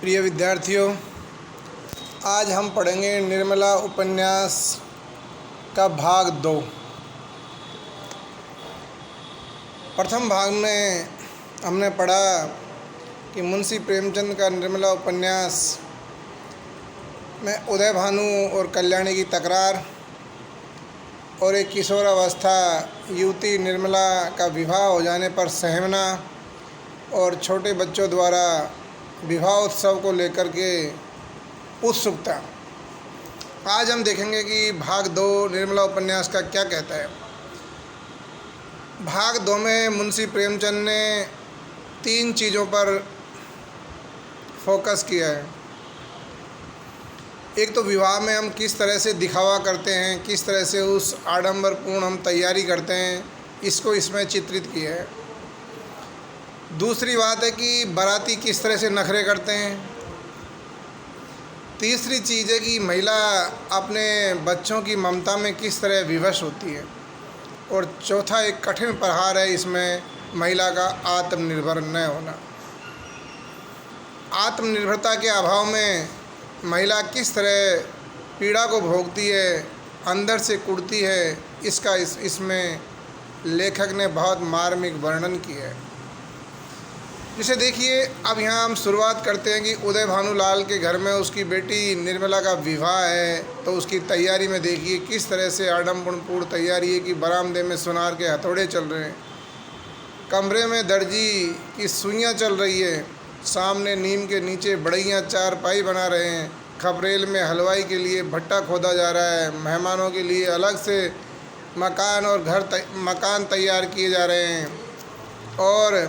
प्रिय विद्यार्थियों, आज हम पढ़ेंगे निर्मला उपन्यास का भाग 2। प्रथम भाग में हमने पढ़ा कि मुंशी प्रेमचंद का निर्मला उपन्यास में उदय भानु और कल्याणी की तकरार और एक किशोरावस्था युवती निर्मला का विवाह हो जाने पर सहमना और छोटे बच्चों द्वारा विवाह उत्सव को लेकर के उत्सुकता। आज हम देखेंगे कि भाग 2 निर्मला उपन्यास का क्या कहता है। भाग 2 में मुंशी प्रेमचंद ने 3 चीज़ों पर फोकस किया है। एक तो विवाह में हम किस तरह से दिखावा करते हैं, किस तरह से उस आडंबरपूर्ण हम तैयारी करते हैं, इसको इसमें चित्रित किया है। दूसरी बात है कि बाराती किस तरह से नखरे करते हैं। तीसरी चीज़ है कि महिला अपने बच्चों की ममता में किस तरह विवश होती है। और चौथा एक कठिन प्रहार है इसमें महिला का आत्मनिर्भर न होना। आत्मनिर्भरता के अभाव में महिला किस तरह पीड़ा को भोगती है, अंदर से कुढ़ती है, इसका इसमें लेखक ने बहुत मार्मिक वर्णन किया है। जिसे देखिए, अब यहाँ हम शुरुआत करते हैं कि उदय भानुलाल के घर में उसकी बेटी निर्मला का विवाह है, तो उसकी तैयारी में देखिए किस तरह से आडंबरपूर्ण तैयारी है कि बरामदे में सुनार के हथौड़े चल रहे हैं, कमरे में दर्जी की सुइयाँ चल रही है, सामने नीम के नीचे बढ़इयाँ चारपाई बना रहे हैं, खपरेल में हलवाई के लिए भट्टा खोदा जा रहा है, मेहमानों के लिए अलग से मकान और मकान तैयार किए जा रहे हैं और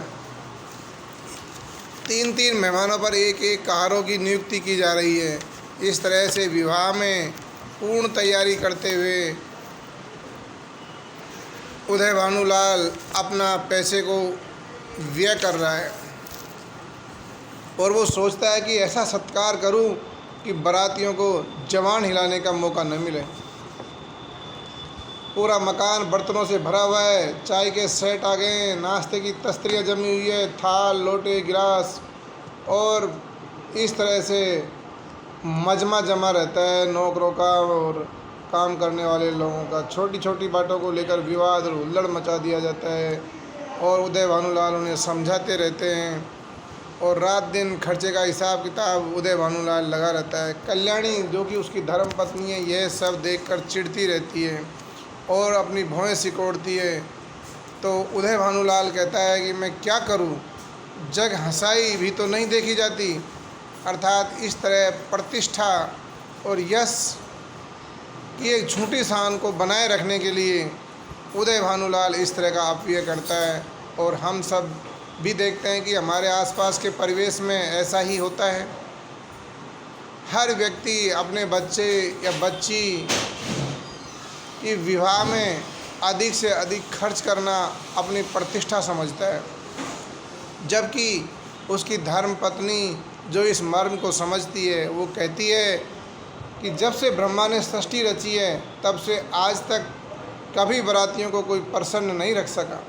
3-3 मेहमानों पर एक कहारों की नियुक्ति की जा रही है। इस तरह से विवाह में पूर्ण तैयारी करते हुए उदय भानुलाल अपना पैसे को व्यय कर रहा है और वो सोचता है कि ऐसा सत्कार करूं कि बारातियों को जवान हिलाने का मौका न मिले। पूरा मकान बर्तनों से भरा हुआ है, चाय के सेट आ गए हैं, नाश्ते की तस्तरियाँ जमी हुई है, थाल लोटे गिलास, और इस तरह से मजमा जमा रहता है नौकरों का और काम करने वाले लोगों का। छोटी छोटी बातों को लेकर विवाद और हुल्लड़ मचा दिया जाता है और उदय भानुलाल उन्हें समझाते रहते हैं और रात दिन खर्चे का हिसाब किताब उदय भानुलाल लगा रहता है। कल्याणी जो कि उसकी धर्म पत्नी है, यह सब देखकर चिढ़ती रहती है और अपनी भौहें सिकोड़ती है। तो उदय भानुलाल कहता है कि मैं क्या करूं, जग हंसाई भी तो नहीं देखी जाती। अर्थात इस तरह प्रतिष्ठा और यश की एक झूठी शान को बनाए रखने के लिए उदय भानुलाल इस तरह का अपव्यय करता है। और हम सब भी देखते हैं कि हमारे आसपास के परिवेश में ऐसा ही होता है। हर व्यक्ति अपने बच्चे या बच्ची कि विवाह में अधिक से अधिक खर्च करना अपनी प्रतिष्ठा समझता है, जबकि उसकी धर्म पत्नी जो इस मर्म को समझती है वो कहती है कि जब से ब्रह्मा ने सृष्टि रची है तब से आज तक कभी बारातियों को कोई प्रसन्न नहीं रख सका।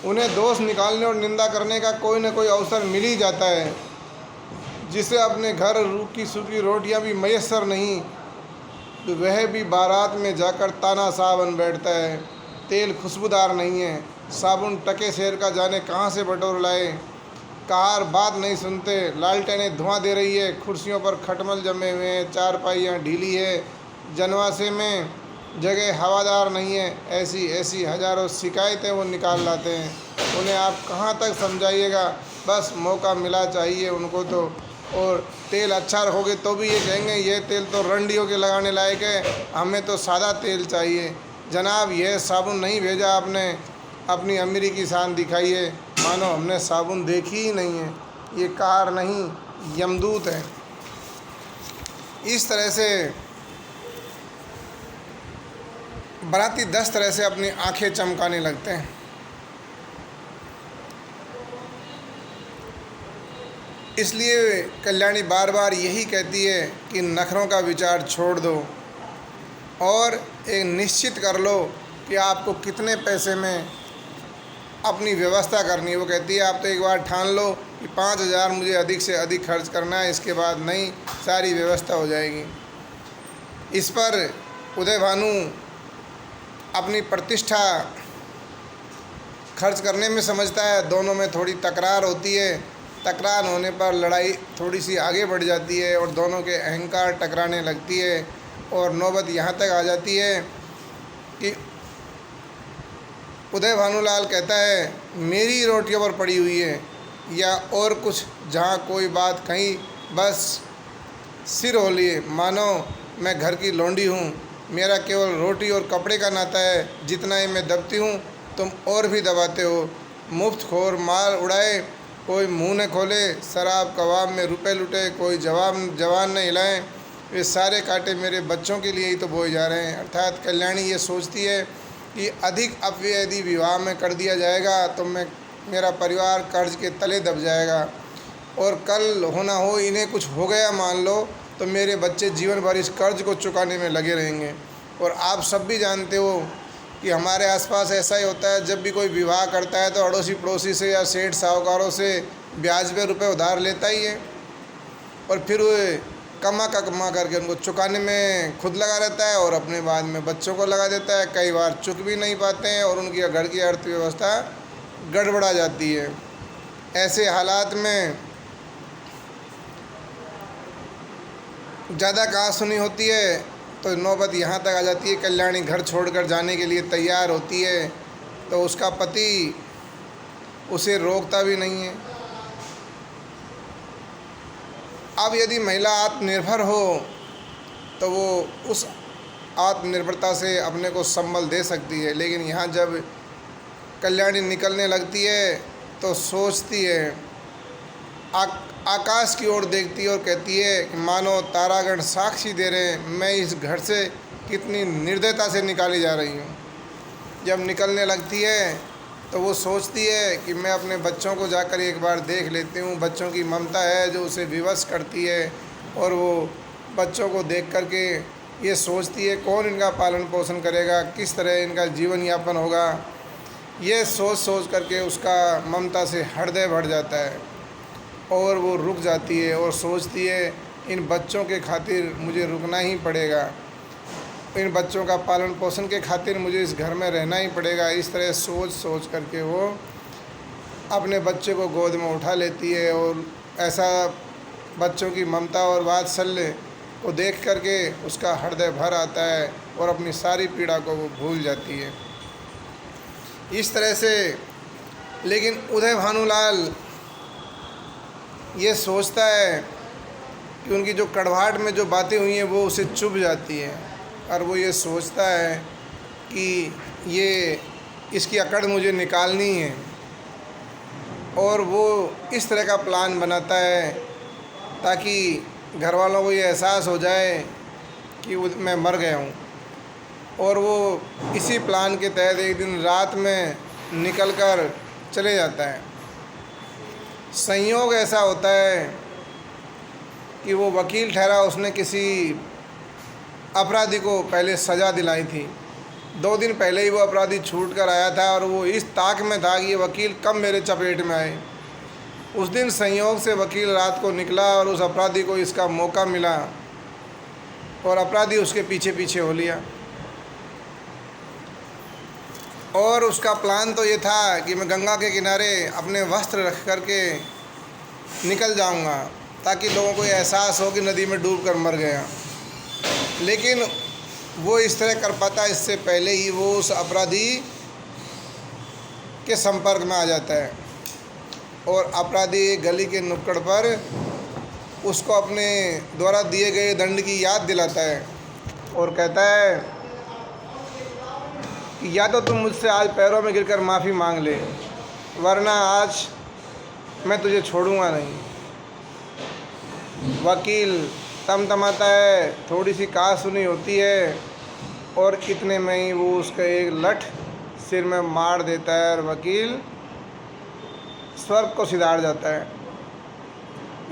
उन्हें दोष निकालने और निंदा करने का कोई न कोई अवसर मिल ही जाता है। जिसे अपने घर रूखी सूखी रोटियां भी मैसर नहीं, तो वह भी बारात में जाकर तानाशाह बन बैठता है। तेल खुशबूदार नहीं है, साबुन टके शेर का जाने कहाँ से बटोर लाए, कार बात नहीं सुनते, लालटेनें धुआं दे रही है, कुर्सियों पर खटमल जमे हुए हैं, चारपाइयाँ ढीली है, जनवासे में जगह हवादार नहीं है, ऐसी ऐसी हज़ारों शिकायतें वो निकाल लाते हैं। उन्हें आप कहाँ तक समझाइएगा, बस मौका मिला चाहिए उनको तो। और तेल अच्छा रखोगे तो भी ये कहेंगे ये तेल तो रंडियों के लगाने लायक है, हमें तो सादा तेल चाहिए। जनाब, यह साबुन नहीं भेजा आपने, अपनी अमीरी की शान दिखाइए, मानो हमने साबुन देखी ही नहीं है, ये कार नहीं यमदूत है। इस तरह से बाराती 10 तरह से अपनी आंखें चमकाने लगते हैं। इसलिए कल्याणी बार बार यही कहती है कि नखरों का विचार छोड़ दो और एक निश्चित कर लो कि आपको कितने पैसे में अपनी व्यवस्था करनी है। वो कहती है आप तो एक बार ठान लो कि 5,000 मुझे अधिक से अधिक खर्च करना है, इसके बाद नई सारी व्यवस्था हो जाएगी। इस पर उदय भानु अपनी प्रतिष्ठा खर्च करने में समझता है। दोनों में थोड़ी तकरार होती है। तकरार होने पर लड़ाई थोड़ी सी आगे बढ़ जाती है और दोनों के अहंकार टकराने लगती है और नौबत यहाँ तक आ जाती है कि उदय भानुलाल कहता है, मेरी रोटियों पर पड़ी हुई है या और कुछ, जहाँ कोई बात कहीं बस सिर हो लिए, मानो मैं घर की लौंडी हूँ। मेरा केवल रोटी और कपड़े का नाता है। जितना ही मैं दबती हूँ तुम और भी दबाते हो। मुफ्त खोर माल उड़ाए, कोई मुंह न खोले। शराब कबाब में रुपए लुटे, कोई जवान न हिलाए। वे सारे कांटे मेरे बच्चों के लिए ही तो बोए जा रहे हैं। अर्थात कल्याणी ये सोचती है कि अधिक अपव्यय यदि विवाह में कर दिया जाएगा तो मेरा परिवार कर्ज के तले दब जाएगा और कल होना हो इन्हें कुछ हो गया मान लो तो मेरे बच्चे जीवन भर इस कर्ज को चुकाने में लगे रहेंगे। और आप सब भी जानते हो कि हमारे आसपास ऐसा ही होता है। जब भी कोई विवाह करता है तो अड़ोसी पड़ोसी से या सेठ साहूकारों से ब्याज पे रुपए उधार लेता ही है और फिर वो कमा करके उनको चुकाने में खुद लगा रहता है और अपने बाद में बच्चों को लगा देता है। कई बार चुक भी नहीं पाते हैं और उनकी घर की अर्थव्यवस्था गड़बड़ा जाती है। ऐसे हालात में ज़्यादा कहाँ सुनी होती है तो नौबत यहाँ तक आ जाती है। कल्याणी घर छोड़कर जाने के लिए तैयार होती है तो उसका पति उसे रोकता भी नहीं है। अब यदि महिला आत्मनिर्भर हो तो वो उस आत्मनिर्भरता से अपने को संबल दे सकती है, लेकिन यहाँ जब कल्याणी निकलने लगती है तो सोचती है, आकाश की ओर देखती है और कहती है कि मानो तारागण साक्षी दे रहे हैं, मैं इस घर से कितनी निर्दयता से निकाली जा रही हूँ। जब निकलने लगती है तो वो सोचती है कि मैं अपने बच्चों को जाकर एक बार देख लेती हूँ। बच्चों की ममता है जो उसे विवश करती है और वो बच्चों को देख कर के ये सोचती है कौन इनका पालन पोषण करेगा, किस तरह इनका जीवन यापन होगा। ये सोच करके उसका ममता से हृदय भर जाता है और वो रुक जाती है और सोचती है इन बच्चों के खातिर मुझे रुकना ही पड़ेगा, इन बच्चों का पालन पोषण के खातिर मुझे इस घर में रहना ही पड़ेगा। इस तरह सोच करके वो अपने बच्चे को गोद में उठा लेती है और ऐसा बच्चों की ममता और वात्सल्य को देख करके उसका हृदय भर आता है और अपनी सारी पीड़ा को वो भूल जाती है। इस तरह से लेकिन उदय भानुलाल ये सोचता है कि उनकी जो कड़वाहट में जो बातें हुई हैं वो उसे चुभ जाती है और वो ये सोचता है कि ये इसकी अकड़ मुझे निकालनी है और वो इस तरह का प्लान बनाता है ताकि घर वालों को ये एहसास हो जाए कि मैं मर गया हूँ। और वो इसी प्लान के तहत एक दिन रात में निकलकर चले जाता है। संयोग ऐसा होता है कि वो वकील ठहरा, उसने किसी अपराधी को पहले सज़ा दिलाई थी। 2 दिन पहले ही वो अपराधी छूट कर आया था और वो इस ताक में था कि ये वकील कब मेरे चपेट में आए। उस दिन संयोग से वकील रात को निकला और उस अपराधी को इसका मौका मिला और अपराधी उसके पीछे पीछे हो लिया। और उसका प्लान तो ये था कि मैं गंगा के किनारे अपने वस्त्र रख करके निकल जाऊंगा ताकि लोगों को एहसास हो कि नदी में डूब कर मर गया। लेकिन वो इस तरह कर पाता इससे पहले ही वो उस अपराधी के संपर्क में आ जाता है और अपराधी गली के नुक्कड़ पर उसको अपने द्वारा दिए गए दंड की याद दिलाता है और कहता है कि या तो तुम मुझसे आज पैरों में गिरकर माफ़ी मांग ले, वरना आज मैं तुझे छोड़ूंगा नहीं। वकील तमतमाता है, थोड़ी सी कहा सुनी होती है और इतने में ही वो उसका एक लठ सिर में मार देता है और वकील स्वर्ग को सिधार जाता है।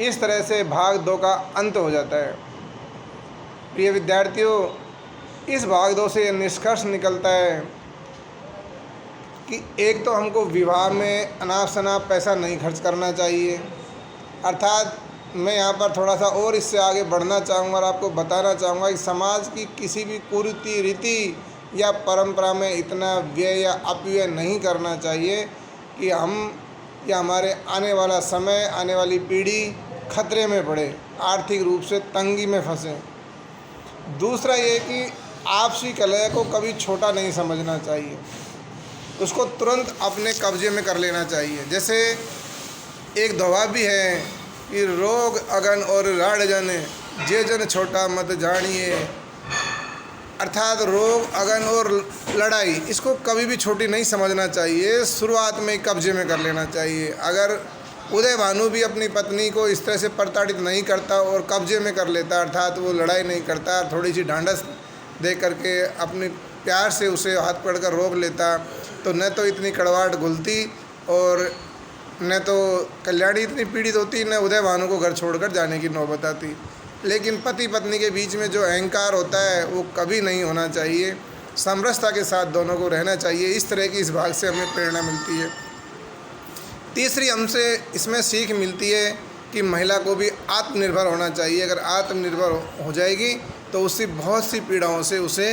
इस तरह से भाग 2 का अंत हो जाता है। प्रिय विद्यार्थियों, इस भाग 2 से निष्कर्ष निकलता है कि एक तो हमको विवाह में अनाप शनाप पैसा नहीं खर्च करना चाहिए। अर्थात मैं यहाँ पर थोड़ा सा और इससे आगे बढ़ना चाहूँगा और आपको बताना चाहूँगा कि समाज की किसी भी कुरीति रीति या परंपरा में इतना व्यय या अपव्यय नहीं करना चाहिए कि हम या हमारे आने वाला समय, आने वाली पीढ़ी खतरे में पड़े, आर्थिक रूप से तंगी में फंसे। दूसरा ये कि आपसी कलह को कभी छोटा नहीं समझना चाहिए, उसको तुरंत अपने कब्जे में कर लेना चाहिए। जैसे एक दोहा भी है कि रोग अगन और राड़ जन, जे जन छोटा मत जानिए। अर्थात रोग अगन और लड़ाई, इसको कभी भी छोटी नहीं समझना चाहिए, शुरुआत में ही कब्जे में कर लेना चाहिए। अगर उदय भानु भी अपनी पत्नी को इस तरह से प्रताड़ित नहीं करता और कब्जे में कर लेता, अर्थात वो लड़ाई नहीं करता, थोड़ी सी ढांढस दे करके अपने प्यार से उसे हाथ पकड़कर रोक लेता, तो न तो इतनी कड़वाहट घुलती और न तो कल्याणी इतनी पीड़ित होती, न उदय भानु को घर छोड़कर जाने की नौबत आती। लेकिन पति पत्नी के बीच में जो अहंकार होता है वो कभी नहीं होना चाहिए, समरसता के साथ दोनों को रहना चाहिए। इस तरह की इस भाग से हमें प्रेरणा मिलती है। तीसरी हमसे इसमें सीख मिलती है कि महिला को भी आत्मनिर्भर होना चाहिए। अगर आत्मनिर्भर हो जाएगी तो उसकी बहुत सी पीड़ाओं से उसे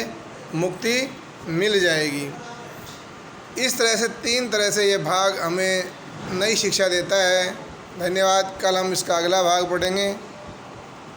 मुक्ति मिल जाएगी। इस तरह से 3 तरह से ये भाग हमें नई शिक्षा देता है। धन्यवाद। कल हम इसका अगला भाग पढ़ेंगे।